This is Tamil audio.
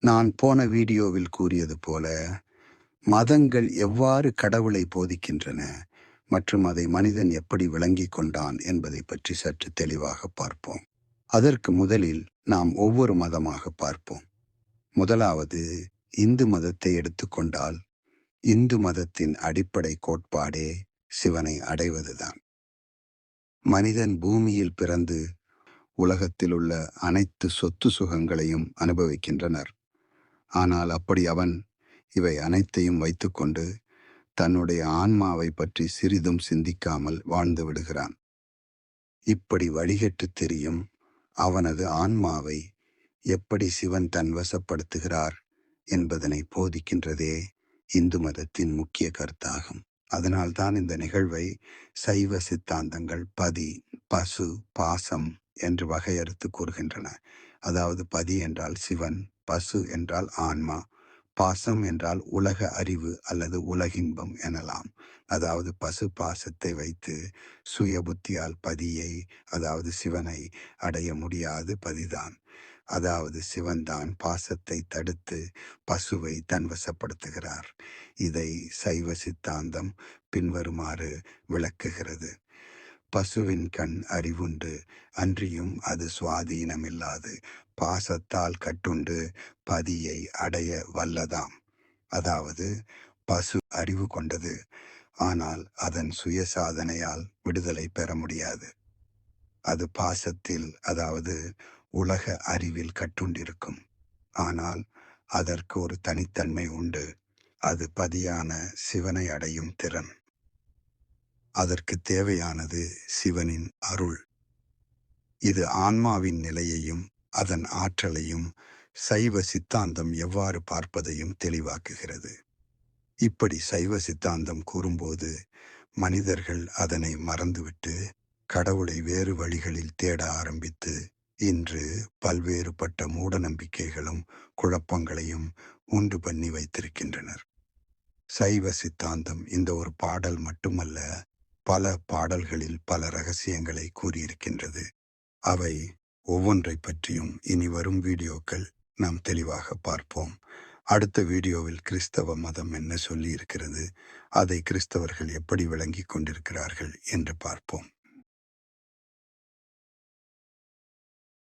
நான் போன வீடியோவில் கூறியது போல, மதங்கள் எவ்வாறு கடவுளை போதிக்கின்றன மற்றும் அதை மனிதன் எப்படி விளங்கிக் கொண்டான் என்பதை பற்றி சற்று தெளிவாக பார்ப்போம். அதற்கு முதலில் நாம் ஒவ்வொரு மதமாக பார்ப்போம். முதலாவது இந்து மதத்தை எடுத்துக்கொண்டால், இந்து மதத்தின் அடிப்படை கோட்பாடே சிவனை அடைவதுதான். மனிதன் பூமியில் பிறந்து உலகத்தில் உள்ள அனைத்து சொத்து சுகங்களையும் அனுபவிக்கின்றனர். ஆனால் அப்படி அவன் இவை அனைத்தையும் வைத்துக்கொண்டு தன்னுடைய ஆன்மாவை பற்றி சிறிதும் சிந்திக்காமல் வாழ்ந்து விடுகிறான். இப்படி வழிகட்டு தெரியும் அவனது ஆன்மாவை எப்படி சிவன் தன் வசப்படுத்துகிறார் என்பதனை போதிக்கின்றதே இந்து மதத்தின் முக்கிய கருத்தாகும். அதனால்தான் இந்த நிகழ்வை சைவ சித்தாந்தங்கள் பதி, பசு, பாசம் என்று வகையறுத்து கூறுகின்றன. அதாவது பதி என்றால் சிவன், பசு என்றால் ஆன்மா, பாசம் என்றால் உலக அறிவு அல்லது உலகின்பம் எனலாம். அதாவது பசு பாசத்தை வைத்து சுய புத்தியால் பதியை, அதாவது சிவனை அடைய முடியாது. பதிதான், அதாவது சிவன்தான் பாசத்தை தடுத்து பசுவை தன்வசப்படுத்துகிறார். இதை சைவ சித்தாந்தம் பின்வருமாறு விளக்குகிறது. பசுவின் கண் அறிவுண்டு, அன்றியும் அது சுவாதீனமில்லாது பாசத்தால் கட்டுண்டு பதியை அடைய வல்லதாம். அதாவது பசு அறிவு கொண்டது, ஆனால் அதன் சுயசாதனையால் விடுதலை பெற முடியாது. அது பாசத்தில், அதாவது உலக அறிவில் கட்டுண்டிருக்கும். ஆனால் அதற்கு ஒரு தனித்தன்மை உண்டு. அது பதியான சிவனை அடையும் திறன். அதற்கு தேவையானது சிவனின் அருள். இது ஆன்மாவின் நிலையையும் அதன் ஆற்றலையும் சைவ சித்தாந்தம் எவ்வாறு பார்ப்பதையும் தெளிவாக்குகிறது. இப்படி சைவ சித்தாந்தம் கூறும்போது மனிதர்கள் அதனை மறந்துவிட்டு கடவுளை வேறு வழிகளில் தேட ஆரம்பித்து இன்று பல்வேறுபட்ட மூட நம்பிக்கைகளும் குழப்பங்களையும் உண்டு பண்ணி வைத்திருக்கின்றனர். சைவ சித்தாந்தம் இந்த ஒரு பாடல் மட்டுமல்ல, பல பாடல்களில் பல ரகசியங்களை கூறியிருக்கின்றது. அவை ஒவ்வொன்றை பற்றியும் இனி வரும் வீடியோக்கள் நாம் தெளிவாக பார்ப்போம். அடுத்த வீடியோவில் கிறிஸ்தவ மதம் என்ன சொல்லி இருக்கிறது, அதை கிறிஸ்தவர்கள் எப்படி விளங்கி கொண்டிருக்கிறார்கள் என்று பார்ப்போம்.